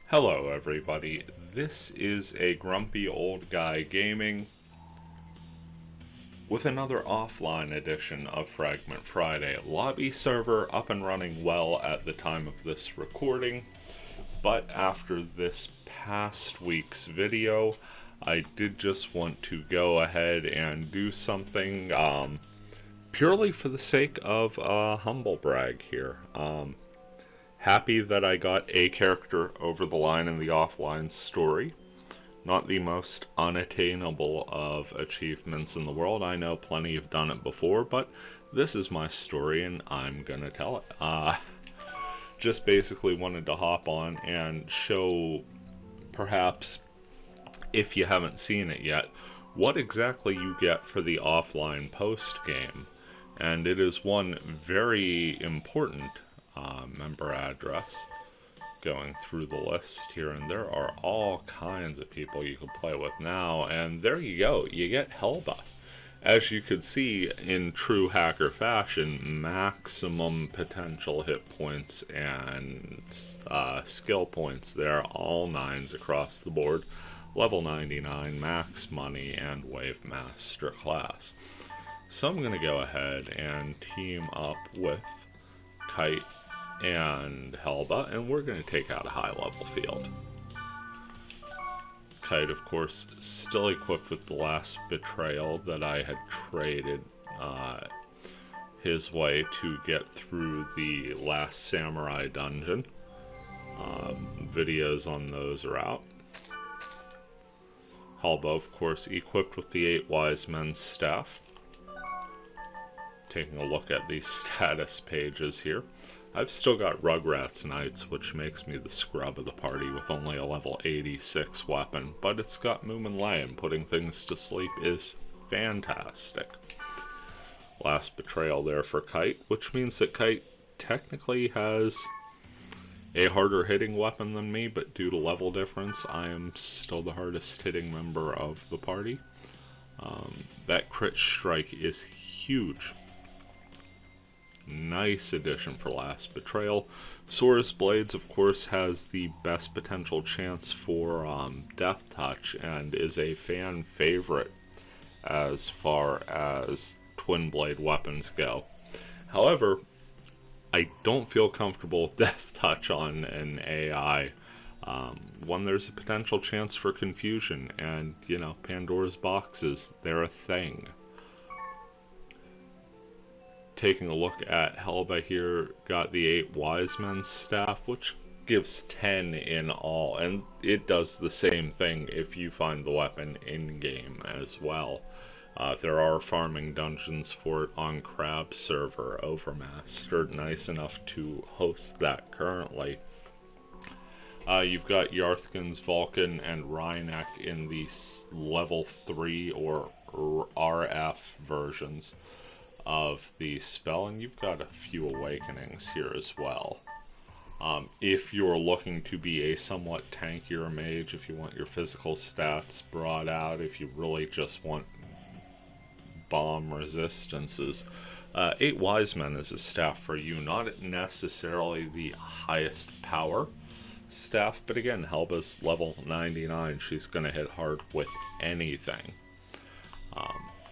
Hello everybody, this is a grumpy old guy gaming with another offline edition of Fragment Friday. Lobby server up and running well at the time of this recording, but after this past week's video, I did just want to go ahead and do something purely for the sake of a humble brag here. Happy that I got a character over the line in the offline story. Not the most unattainable of achievements in the world. I know plenty have done it before, but this is my story and I'm gonna tell it. Just basically wanted to hop on and show, perhaps, if you haven't seen it yet, what exactly you get for the offline post game. And it is one very important member address. Going through the list here, and there are all kinds of people you can play with now, and there you go, you get Helba. As you could see, in true hacker fashion, maximum potential hit points and skill points there, all 9s across the board, level 99, max money, and Wave Master class. So I'm going to go ahead and team up with Kite and Helba, and we're going to take out a high level field. Kite, of course, still equipped with the last betrayal that I had traded his way to get through the last samurai dungeon. Videos on those are out. Helba, of course, equipped with the 8 wise men's staff. Taking a look at the status pages here. I've still got Rugrats Knights, which makes me the scrub of the party with only a level 86 weapon, but it's got Moomin Lay, and putting things to sleep is fantastic. Last betrayal there for Kite, which means that Kite technically has a harder hitting weapon than me, but due to level difference, I am still the hardest hitting member of the party. That crit strike is huge. Nice addition for last betrayal. Sora's Blades, of course, has the best potential chance for death touch and is a fan favorite as far as twin blade weapons go. However, I don't feel comfortable with death touch on an AI. When there's a potential chance for confusion, and Pandora's boxes, they're a thing. Taking a look at Helba here, got the 8 wise men's staff, which gives 10 in all, and it does the same thing if you find the weapon in game as well. There are farming dungeons for it on Crab server. Overmaster, nice enough to host that currently. You've got Yarthkins, Vulcan, and Rhynek in the level 3 or RF versions of the spell, and you've got a few awakenings here as well. If you're looking to be a somewhat tankier mage, if you want your physical stats brought out, if you really just want bomb resistances, 8 wise men is a staff for you. Not necessarily the highest power staff, but again, Helba's level 99, she's going to hit hard with anything.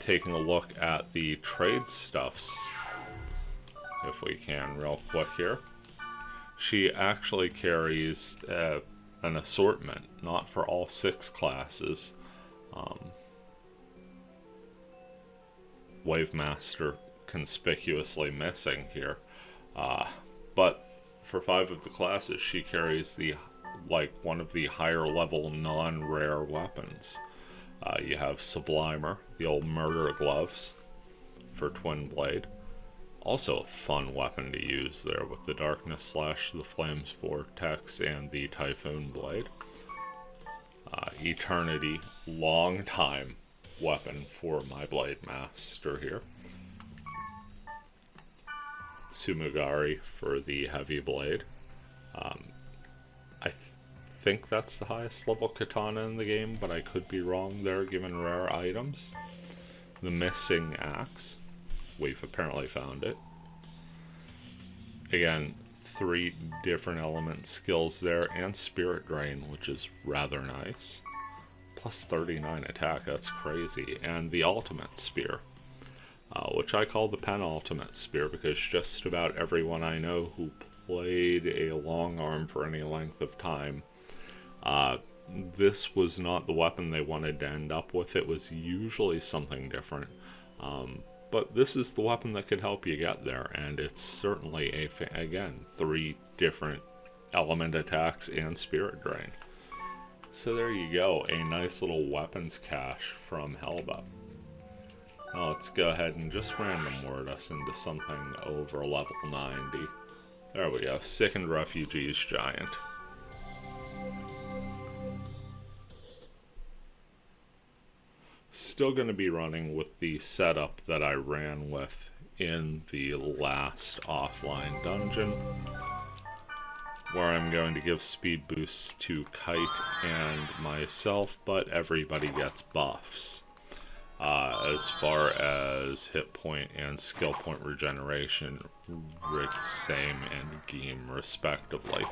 Taking a look at the trade stuffs, if we can real quick here. She actually carries an assortment, not for all 6 classes. Wave Master conspicuously missing here. But for 5 of the classes, she carries one of the higher level non-rare weapons. You have Sublimer, the old murder gloves for Twin Blade. Also a fun weapon to use there with the Darkness Slash, the Flames Vortex, and the Typhoon Blade. Eternity, long time weapon for my Blade Master here. Tsumugari for the Heavy Blade. I think that's the highest level katana in the game, but I could be wrong there given rare items. The Missing Axe. We've apparently found it. Again, 3 different element skills there, and Spirit Drain, which is rather nice. Plus 39 attack, that's crazy. And the Ultimate Spear, which I call the penultimate spear because just about everyone I know who played a long arm for any length of time, this was not the weapon they wanted to end up with. It was usually something different. But this is the weapon that could help you get there, and it's certainly again, 3 different element attacks and Spirit Drain. So there you go, a nice little weapons cache from Helba. Now let's go ahead and just random word us into something over level 90. There we go, Sickened Refugees Giant. Still going to be running with the setup that I ran with in the last offline dungeon, where I'm going to give speed boosts to Kite and myself, but everybody gets buffs. As far as hit point and skill point regeneration, Rick, Same, and Geem respectively.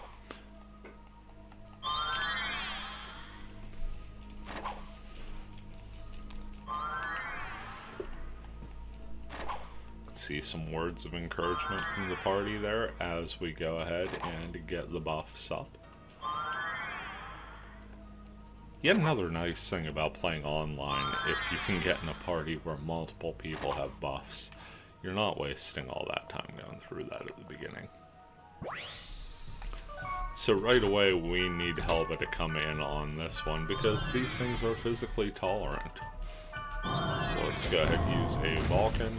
See some words of encouragement from the party there as we go ahead and get the buffs up. Yet another nice thing about playing online, if you can get in a party where multiple people have buffs, you're not wasting all that time going through that at the beginning. So right away we need Helba to come in on this one because these things are physically tolerant. So let's go ahead and use a Vulcan.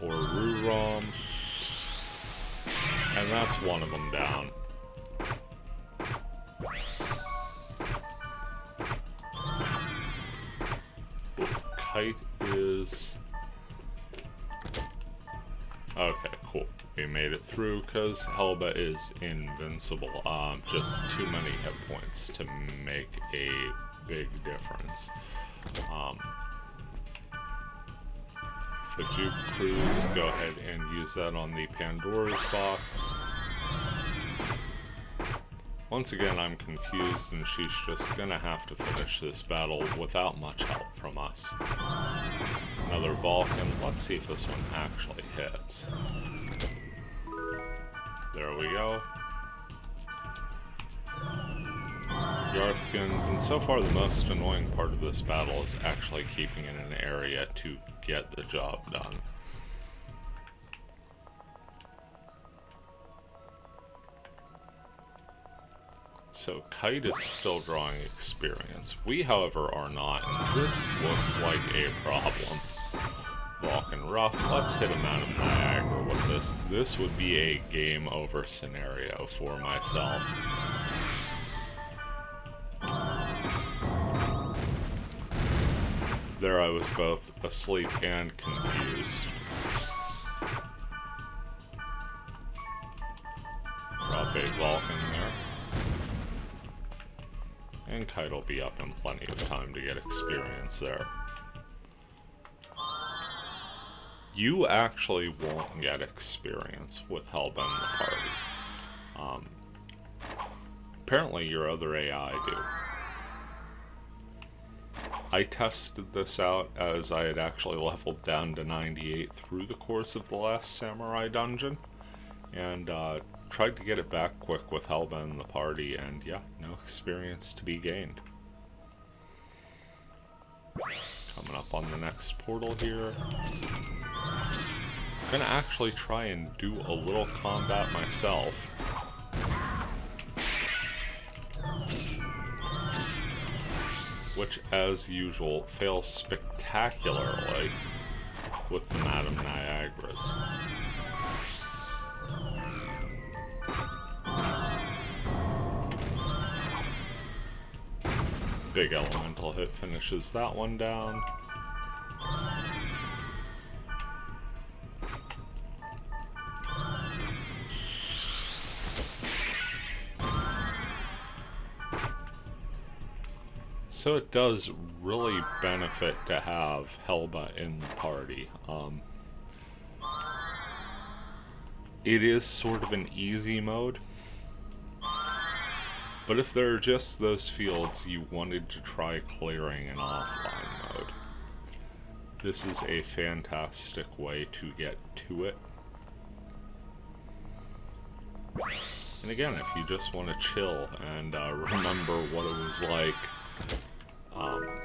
Or Rurom, and that's one of them down. Kite is... okay, cool. We made it through because Helba is invincible. Just too many hit points to make a big difference. The Juke Cruise, go ahead and use that on the Pandora's box. Once again, I'm confused and she's just gonna have to finish this battle without much help from us. Another Vulcan. Let's see if this one actually hits. There we go. Yarthgans, and so far the most annoying part of this battle is actually keeping in an area to get the job done. So Kite is still drawing experience. We, however, are not, and this looks like a problem. Vulcan Rough, let's hit him out of Niagara with this. This would be a game over scenario for myself. There I was both asleep and confused. Drop a Vulcan there. And Kite will be up in plenty of time to get experience there. You actually won't get experience with Helba in the party. Apparently your other AI do. I tested this out as I had actually leveled down to 98 through the course of the last Samurai dungeon, and tried to get it back quick with Helba in the party, and yeah, no experience to be gained. Coming up on the next portal here. I'm gonna actually try and do a little combat myself. Which, as usual, fails spectacularly with the Madame Niagaras. Big elemental hit finishes that one down. So it does really benefit to have Helba in the party. it is sort of an easy mode. But if there are just those fields you wanted to try clearing in offline mode, this is a fantastic way to get to it. And again, if you just want to chill and remember what it was like,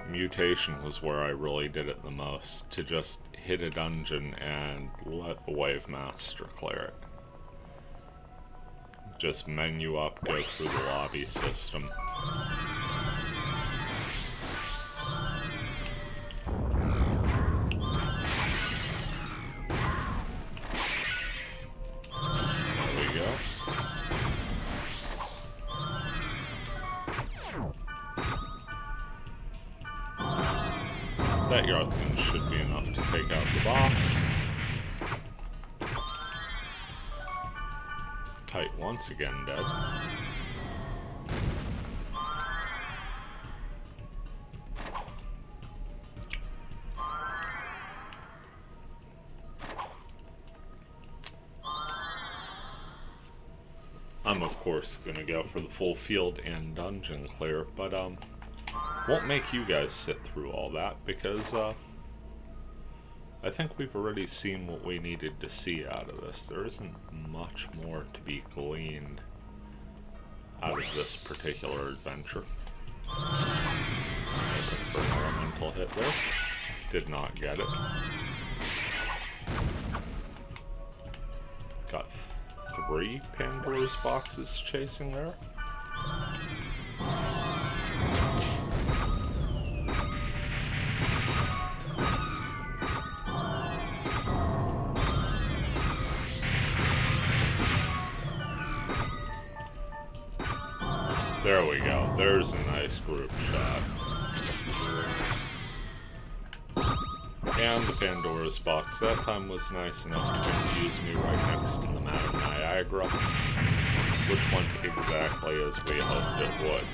Mutation was where I really did it the most, to just hit a dungeon and let the Wave Master clear it. Just menu up, go through the lobby system. There we go. That Yarthkin should be enough to take out the box. Kite once again dead. I'm of course gonna go for the full field and dungeon clear, but won't make you guys sit through all that because I think we've already seen what we needed to see out of this. There isn't much more to be gleaned out of this particular adventure. Looking for an elemental hit there. Did not get it. Got 3 Pandora's boxes chasing there. There we go. There's a nice group shot. And the Pandora's box that time was nice enough to confuse me right next to the Madam Niagara, which went exactly as we hoped it would.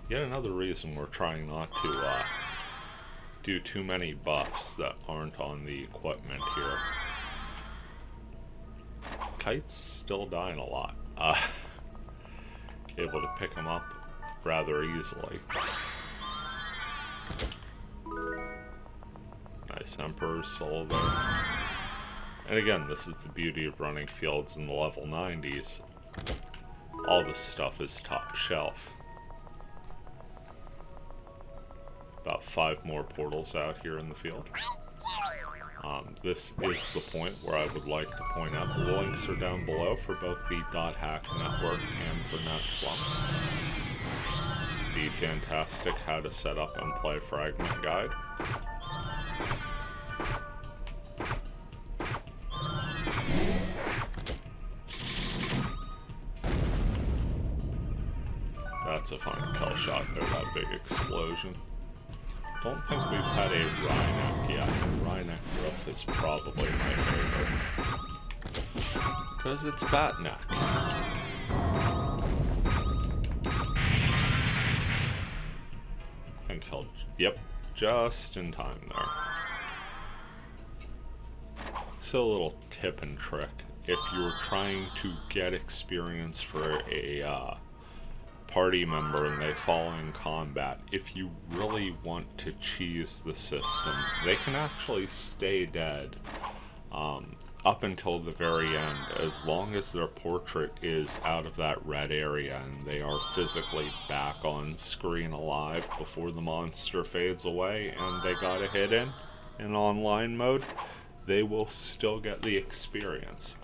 Yet another reason we're trying not to do too many buffs that aren't on the equipment here. Kite's still dying a lot. Able to pick him up rather easily. Nice Emperor's Soul there. And again, this is the beauty of running fields in the level 90s. All this stuff is top shelf. About 5 more portals out here in the field. This is the point where I would like to point out the links are down below for both the .hack network and for NetSlum. The fantastic how to set up and play Fragment guide. That's a fine kill shot there, that big explosion. Don't think we've had a Rhineck yet. Rhineck Griff is probably my favorite. Because it's Batneck. I think he'll... Yep, just in time there. So a little tip and trick. If you're trying to get experience for a party member and they fall in combat, if you really want to cheese the system, they can actually stay dead up until the very end, as long as their portrait is out of that red area and they are physically back on screen alive before the monster fades away and they got a hit in online mode, they will still get the experience.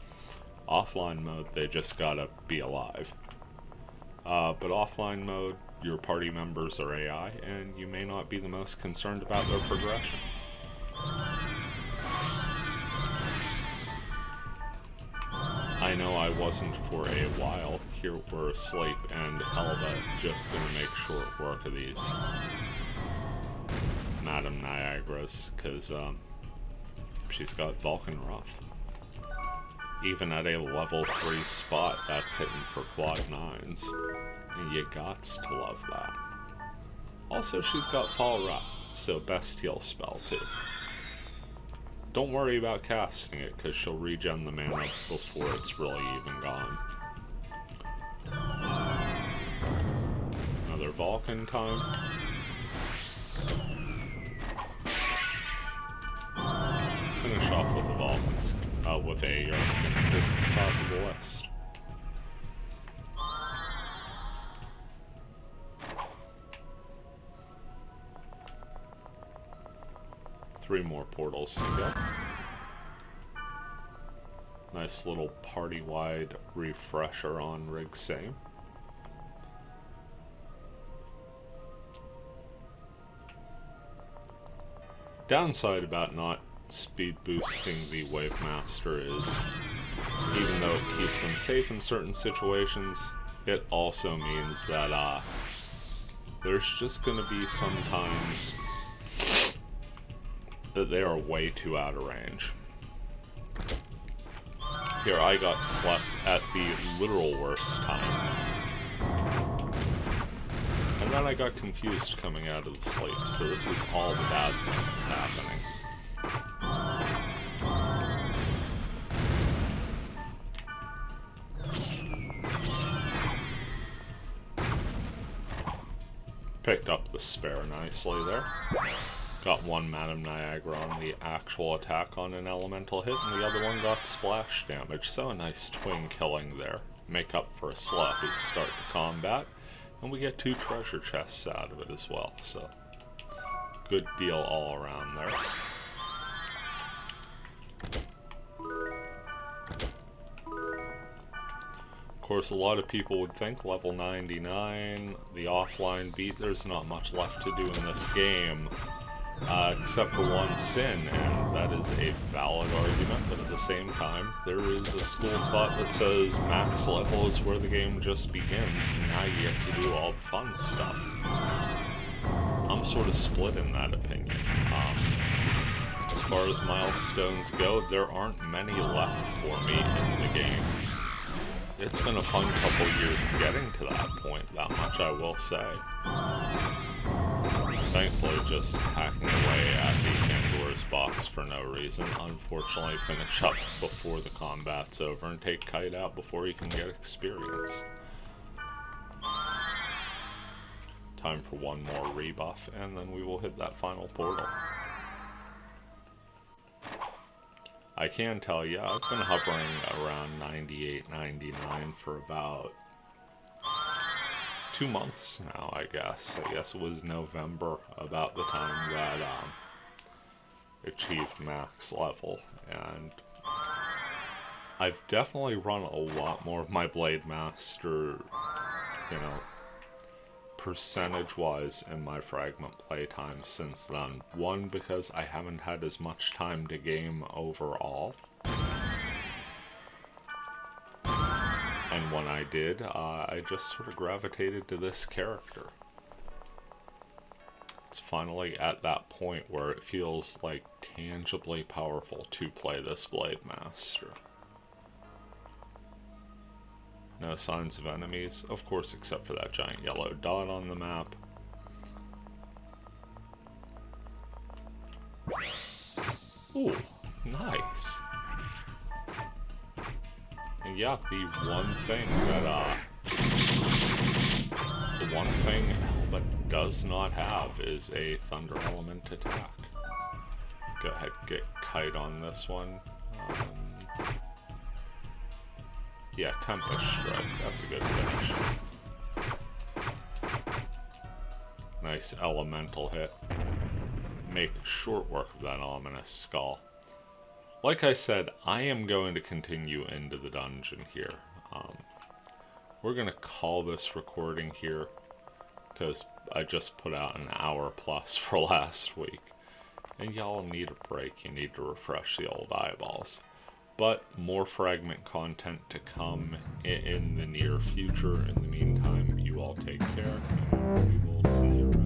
Offline mode, they just gotta be alive. But offline mode, your party members are AI, and you may not be the most concerned about their progression. I know I wasn't for a while. Here we're asleep, and Helva just gonna make short work of these Madam Niagaras, because she's got Vulcan Rough. Even at a level 3 spot, that's hitting for quad 9s. And you gots to love that. Also, she's got Fall Rough, so best heal spell too. Don't worry about casting it, because she'll regen the mana before it's really even gone. Another Vulcan time. Finish off with the Vulcans. With a Yerkins, because it's top of the list. Three more portals to go. Nice little party-wide refresher on Rig Same. Downside about not speed boosting the Wave Master is, even though it keeps them safe in certain situations, it also means that there's just going to be some times that they are way too out of range. Here, I got slept at the literal worst time. And then I got confused coming out of the sleep, so this is all the bad things happening. Picked up the spare nicely there. Got one Madame Niagara on the actual attack on an elemental hit, and the other one got splash damage, so a nice twin killing there. Make up for a sloppy start to combat, and we get 2 treasure chests out of it as well, so good deal all around there. Of course, a lot of people would think level 99, the offline beat, there's not much left to do in this game. Except for one sin, and that is a valid argument, but at the same time, there is a school of thought that says max level is where the game just begins, and now you get to do all the fun stuff. I'm sort of split in that opinion. As far as milestones go, there aren't many left for me in the game. It's been a fun couple years getting to that point, that much I will say. Thankfully, just hacking away at the Pandora's box for no reason. Unfortunately, finish up before the combat's over and take Kite out before you can get experience. Time for one more rebuff, and then we will hit that final portal. I can tell you, I've been hovering around 98, 99 for about 2 months now, I guess. I guess it was November, about the time that achieved max level, and I've definitely run a lot more of my Blade Master, you know, percentage-wise in my Fragment playtime since then. One, because I haven't had as much time to game overall. And when I did, I just sort of gravitated to this character. It's finally at that point where it feels like tangibly powerful to play this Blade Master. No signs of enemies, of course, except for that giant yellow dot on the map. Ooh, nice. And yeah, the one thing Elba does not have is a Thunder Element attack. Go ahead, get Kite on this one. Yeah, Tempest Strike, that's a good finish. Nice elemental hit. Make short work of that ominous skull. Like I said, I am going to continue into the dungeon here. We're going to call this recording here, because I just put out an hour plus for last week. And y'all need a break, you need to refresh the old eyeballs. But more Fragment content to come in the near future. In the meantime, you all take care, and we will see you.